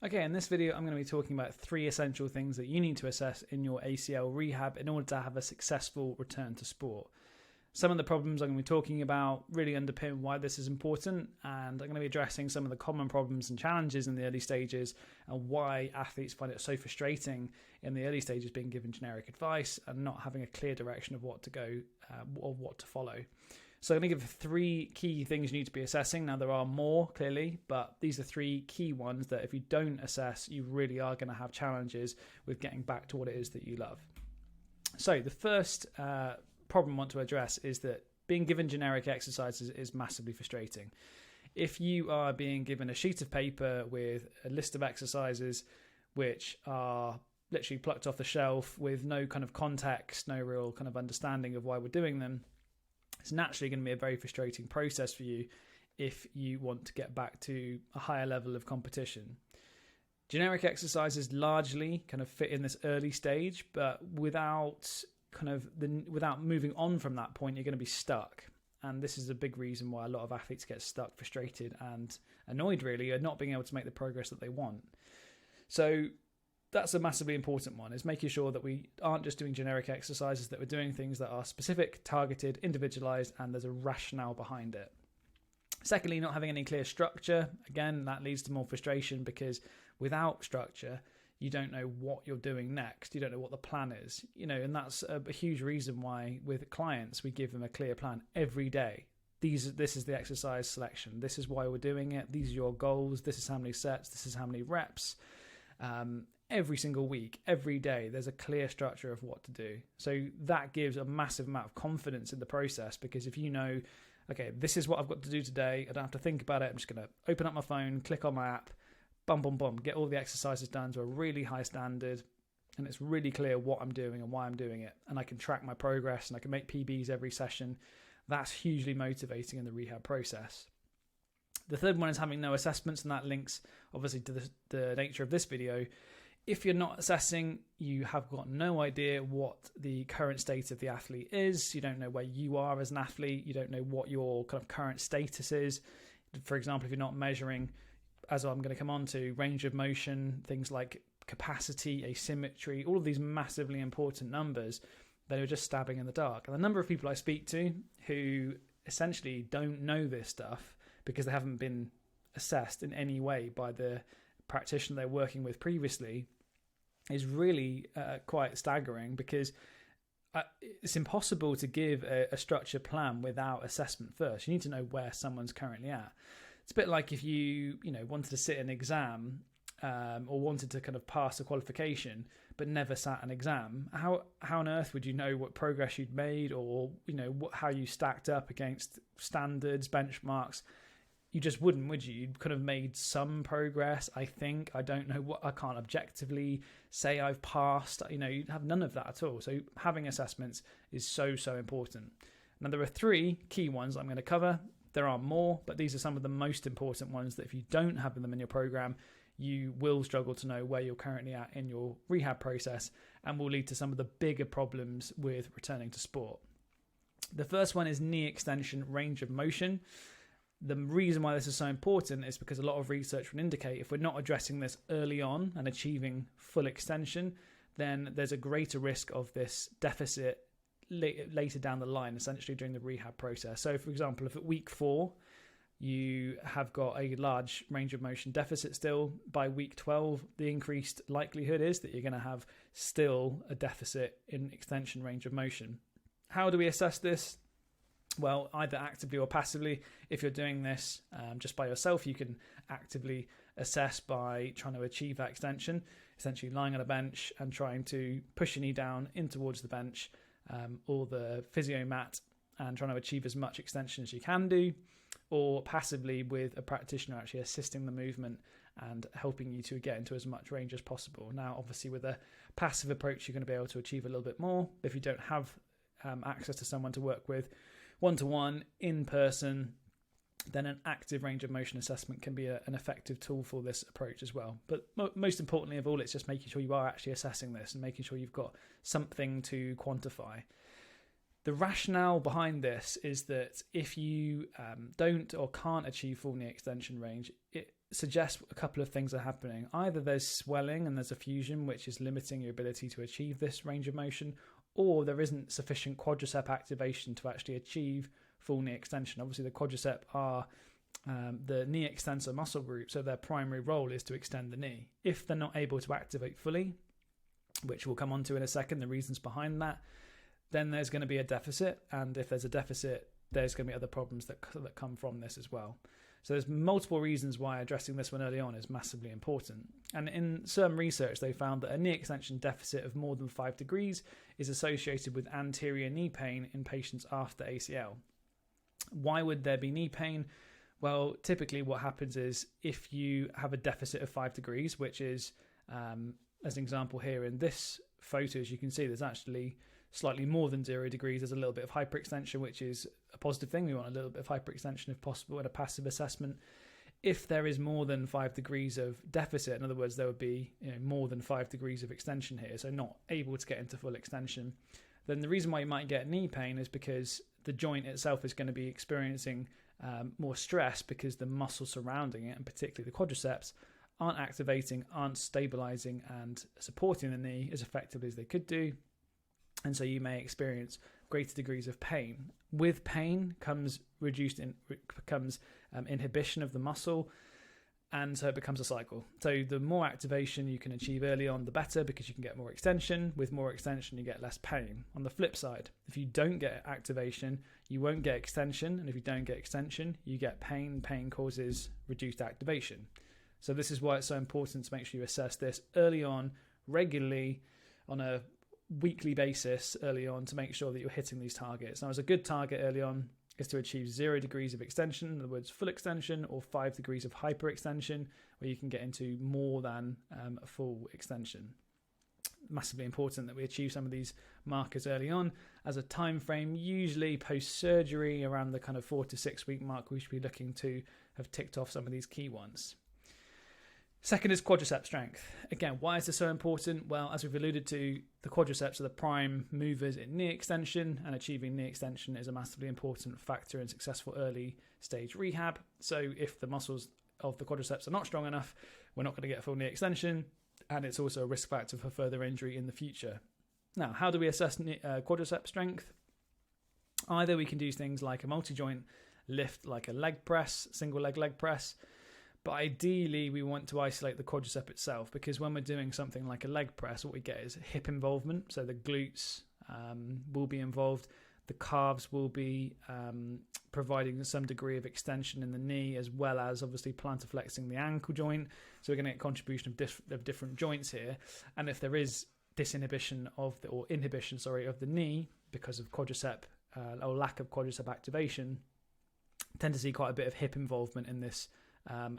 Okay, in this video, I'm going to be talking about 3 essential things that you need to assess in your ACL rehab in order to have a successful return to sport. Some of the problems I'm going to be talking about really underpin why this is important, and I'm going to be addressing some of the common problems and challenges in the early stages and why athletes find it so frustrating in the early stages being given generic advice and not having a clear direction of what to go or what to follow. So I'm going to give 3 key things you need to be assessing. Now, there are more, clearly, but these are 3 key ones that if you don't assess, you really are going to have challenges with getting back to what it is that you love. So the first problem I want to address is that being given generic exercises is massively frustrating. If you are being given a sheet of paper with a list of exercises which are literally plucked off the shelf with no kind of context, no real kind of understanding of why we're doing them, it's naturally going to be a very frustrating process for you if you want to get back to a higher level of competition. Generic exercises largely kind of fit in this early stage, but without moving on from that point, you're going to be stuck. And this is a big reason why a lot of athletes get stuck, frustrated, and annoyed really at not being able to make the progress that they want. So that's a massively important one, is making sure that we aren't just doing generic exercises, that we're doing things that are specific, targeted, individualized, and there's a rationale behind it. Secondly, not having any clear structure. Again, that leads to more frustration because without structure, you don't know what you're doing next. You don't know what the plan is, and that's a huge reason why with clients, we give them a clear plan every day. This is the exercise selection. This is why we're doing it. These are your goals. This is how many sets. This is how many reps. Every single week, every day, there's a clear structure of what to do. So that gives a massive amount of confidence in the process, because if you know, okay, this is what I've got to do today, I don't have to think about it. I'm just going to open up my phone, click on my app, bum, bum, bum, get all the exercises done to a really high standard, and it's really clear what I'm doing and why I'm doing it. And I can track my progress and I can make PBs every session. That's hugely motivating in the rehab process. The third one is having no assessments, and that links obviously to the nature of this video. If you're not assessing, you have got no idea what the current state of the athlete is. You don't know where you are as an athlete. You don't know what your kind of current status is. For example, if you're not measuring, as I'm going to come on to, range of motion, things like capacity, asymmetry, all of these massively important numbers, then you're just stabbing in the dark. And the number of people I speak to who essentially don't know this stuff because they haven't been assessed in any way by the practitioner they're working with previously is really quite staggering, because it's impossible to give a structured plan without assessment first. You need to know where someone's currently at. It's a bit like if you wanted to sit an exam or wanted to kind of pass a qualification but never sat an exam. How on earth would you know what progress you'd made, or how you stacked up against standards, benchmarks? You just wouldn't, would you? You could have made some progress, I think. I don't know what, I can't objectively say I've passed. You'd have none of that at all. So having assessments is so, so important. Now, there are 3 key ones I'm going to cover. There are more, but these are some of the most important ones that if you don't have them in your program, you will struggle to know where you're currently at in your rehab process, and will lead to some of the bigger problems with returning to sport. The first one is knee extension range of motion. The reason why this is so important is because a lot of research would indicate if we're not addressing this early on and achieving full extension, then there's a greater risk of this deficit later down the line, essentially during the rehab process. So, for example, if at week 4 you have got a large range of motion deficit still, by week 12, the increased likelihood is that you're going to have still a deficit in extension range of motion. How do we assess this? Well, either actively or passively. If you're doing this just by yourself, you can actively assess by trying to achieve that extension, essentially lying on a bench and trying to push your knee down in towards the bench or the physio mat and trying to achieve as much extension as you can do, or passively with a practitioner actually assisting the movement and helping you to get into as much range as possible. Now, obviously, with a passive approach, you're going to be able to achieve a little bit more. If you don't have access to someone to work with one-to-one in person, then an active range of motion assessment can be an effective tool for this approach as well. But most importantly of all, it's just making sure you are actually assessing this and making sure you've got something to quantify. The rationale behind this is that if you don't or can't achieve full knee extension range, it suggests a couple of things are happening. Either there's swelling and there's a fusion, which is limiting your ability to achieve this range of motion, or there isn't sufficient quadricep activation to actually achieve full knee extension. Obviously, the quadricep are the knee extensor muscle group, so their primary role is to extend the knee. If they're not able to activate fully, which we'll come on to in a second, the reasons behind that, then there's going to be a deficit. And if there's a deficit, there's going to be other problems that come from this as well. So there's multiple reasons why addressing this one early on is massively important. And in some research, they found that a knee extension deficit of more than 5 degrees is associated with anterior knee pain in patients after ACL. Why would there be knee pain? Well, typically what happens is if you have a deficit of 5 degrees, which is, as an example here in this photo, as you can see, there's actually slightly more than 0 degrees. There's a little bit of hyperextension, which is a positive thing. We want a little bit of hyperextension if possible in a passive assessment. If there is more than 5 degrees of deficit, in other words, there would be more than 5 degrees of extension here, so not able to get into full extension, then the reason why you might get knee pain is because the joint itself is going to be experiencing more stress because the muscle surrounding it, and particularly the quadriceps, aren't activating, aren't stabilizing and supporting the knee as effectively as they could do. And so you may experience greater degrees of pain. With pain comes inhibition of the muscle, and so it becomes a cycle. So the more activation you can achieve early on, the better, because you can get more extension. With more extension, you get less pain. On the flip side, if you don't get activation, you won't get extension, and if you don't get extension, you get pain. Pain causes reduced activation. So this is why it's so important to make sure you assess this early on, regularly, on a weekly basis early on, to make sure that you're hitting these targets. Now, as a good target early on is to achieve 0 degrees of extension, in other words, full extension, or 5 degrees of hyperextension, where you can get into more than a full extension. Massively important that we achieve some of these markers early on. As a time frame, usually post-surgery, around the kind of 4 to 6 week mark, we should be looking to have ticked off some of these key ones. Second is quadricep strength. Again, why is this so important? Well, as we've alluded to, the quadriceps are the prime movers in knee extension, and achieving knee extension is a massively important factor in successful early stage rehab. So if the muscles of the quadriceps are not strong enough, we're not going to get a full knee extension, and it's also a risk factor for further injury in the future. Now, how do we assess quadricep strength? Either we can do things like a multi-joint lift, like a leg press, single leg press, but ideally we want to isolate the quadricep itself, because when we're doing something like a leg press, what we get is hip involvement. So the glutes will be involved. The calves will be providing some degree of extension in the knee, as well as obviously plantar flexing the ankle joint. So we're going to get contribution of different joints here. And if there is inhibition of the knee because of quadricep or lack of quadricep activation, tend to see quite a bit of hip involvement in this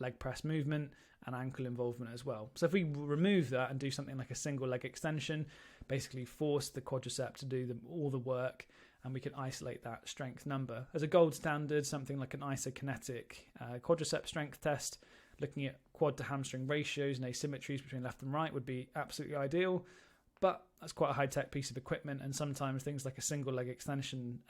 leg press movement, and ankle involvement as well. So if we remove that and do something like a single leg extension, basically force the quadricep to do all the work, and we can isolate that strength number. As a gold standard, something like an isokinetic quadricep strength test, looking at quad to hamstring ratios and asymmetries between left and right, would be absolutely ideal. But that's quite a high-tech piece of equipment, and sometimes things like a single leg extension,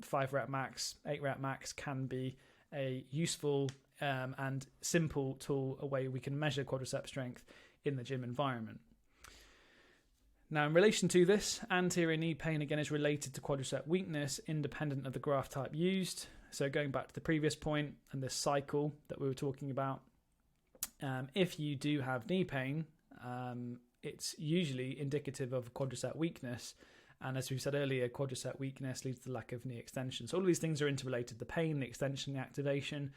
5 rep max, 8 rep max, can be a useful and simple tool, a way we can measure quadricep strength in the gym environment. Now, in relation to this, anterior knee pain again is related to quadricep weakness, independent of the graft type used. So going back to the previous point and this cycle that we were talking about, if you do have knee pain, it's usually indicative of quadricep weakness. And as we said earlier, quadricep weakness leads to lack of knee extension. So all of these things are interrelated: the pain, the extension, the activation,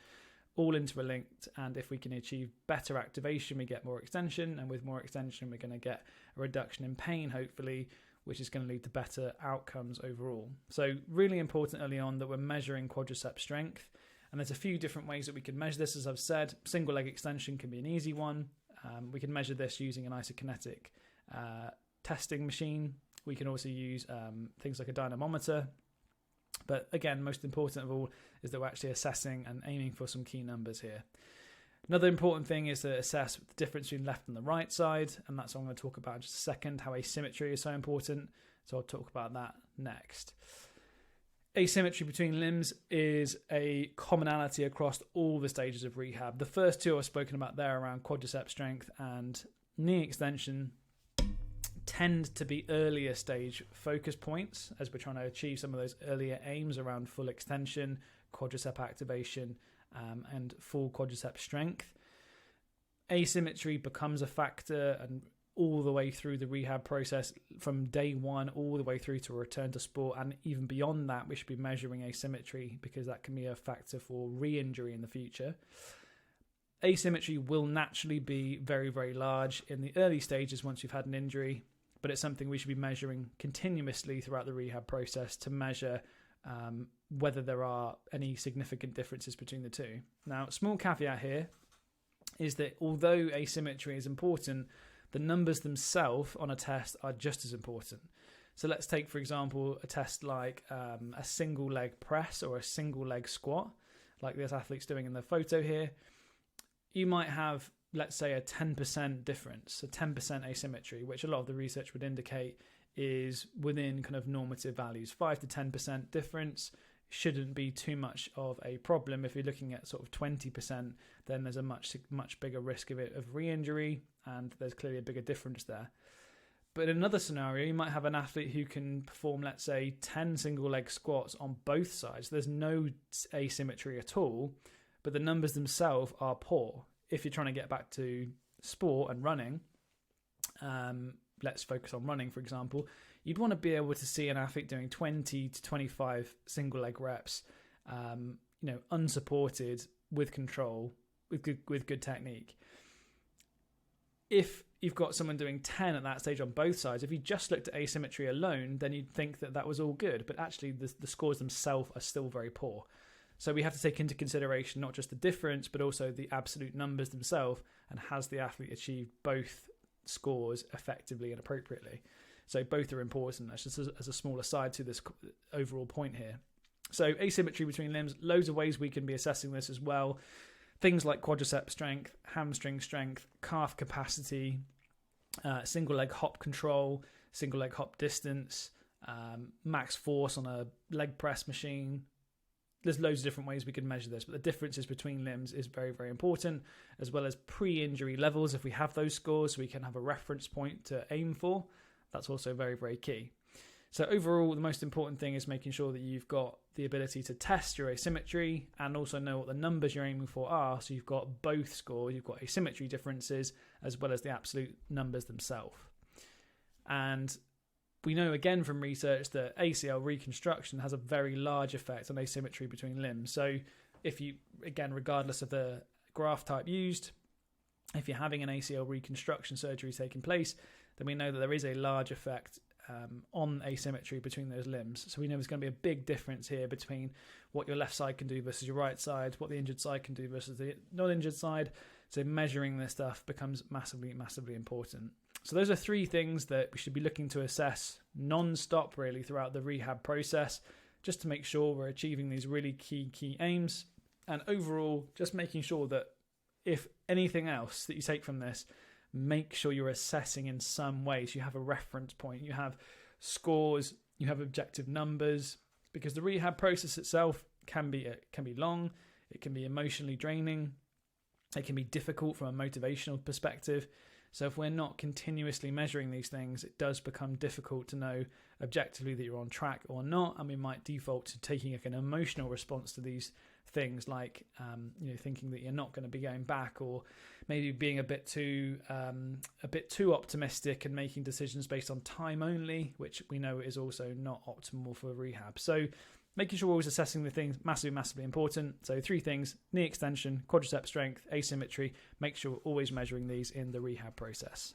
all interlinked. And if we can achieve better activation, we get more extension. And with more extension, we're going to get a reduction in pain, hopefully, which is going to lead to better outcomes overall. So really important early on that we're measuring quadricep strength. And there's a few different ways that we can measure this. As I've said, single leg extension can be an easy one. We can measure this using an isokinetic testing machine. We can also use things like a dynamometer. But again, most important of all is that we're actually assessing and aiming for some key numbers here. Another important thing is to assess the difference between left and the right side, and that's what I'm going to talk about in just a second, how asymmetry is so important. So I'll talk about that next. Asymmetry between limbs is a commonality across all the stages of rehab. The first two I've spoken about there around quadricep strength and knee extension tend to be earlier stage focus points as we're trying to achieve some of those earlier aims around full extension, quadricep activation, and full quadricep strength. Asymmetry becomes a factor and all the way through the rehab process from day one all the way through to a return to sport, and even beyond that we should be measuring asymmetry because that can be a factor for re-injury in the future. Asymmetry will naturally be very, very large in the early stages once you've had an injury, but it's something we should be measuring continuously throughout the rehab process to measure whether there are any significant differences between the two. Now, small caveat here is that although asymmetry is important, the numbers themselves on a test are just as important. So let's take, for example, a test like a single leg press or a single leg squat, like this athlete's doing in the photo here. You might have, let's say, a 10% difference, a 10% asymmetry, which a lot of the research would indicate is within kind of normative values. 5 to 10% difference shouldn't be too much of a problem. If you're looking at sort of 20%, then there's a much bigger risk of re-injury, and there's clearly a bigger difference there. But in another scenario, you might have an athlete who can perform, let's say, 10 single leg squats on both sides. There's no asymmetry at all, but the numbers themselves are poor. If you're trying to get back to sport and running, let's focus on running, for example, you'd want to be able to see an athlete doing 20 to 25 single leg reps, unsupported, with control, with good technique. If you've got someone doing 10 at that stage on both sides, if you just looked at asymmetry alone, then you'd think that was all good. But actually, the scores themselves are still very poor. So we have to take into consideration not just the difference, but also the absolute numbers themselves, and has the athlete achieved both scores effectively and appropriately. So both are important. That's just as a small aside to this overall point here. So asymmetry between limbs, loads of ways we can be assessing this as well. Things like quadricep strength, hamstring strength, calf capacity, single leg hop control, single leg hop distance, max force on a leg press machine. There's loads of different ways we can measure this, but the differences between limbs is very, very important, as well as pre-injury levels. If we have those scores, we can have a reference point to aim for. That's also very, very key. So overall, the most important thing is making sure that you've got the ability to test your asymmetry and also know what the numbers you're aiming for are. So you've got both scores, you've got asymmetry differences, as well as the absolute numbers themselves. And we know again from research that ACL reconstruction has a very large effect on asymmetry between limbs. So if you, again, regardless of the graft type used, if you're having an ACL reconstruction surgery taking place, then we know that there is a large effect on asymmetry between those limbs. So we know there's going to be a big difference here between what your left side can do versus your right side, what the injured side can do versus the non-injured side. So measuring this stuff becomes massively, massively important. So those are three things that we should be looking to assess non-stop really throughout the rehab process, just to make sure we're achieving these really key aims. And overall, just making sure that if anything else that you take from this, make sure you're assessing in some way. So you have a reference point, you have scores, you have objective numbers, because the rehab process itself can be long, it can be emotionally draining, it can be difficult from a motivational perspective. So if we're not continuously measuring these things, it does become difficult to know objectively that you're on track or not, and we might default to taking an emotional response to these things, like thinking that you're not going to be going back, or maybe being a bit too optimistic and making decisions based on time only, which we know is also not optimal for rehab. So making sure we're always assessing the things, massively important. So three things: knee extension, quadricep strength, asymmetry. Make sure we're always measuring these in the rehab process.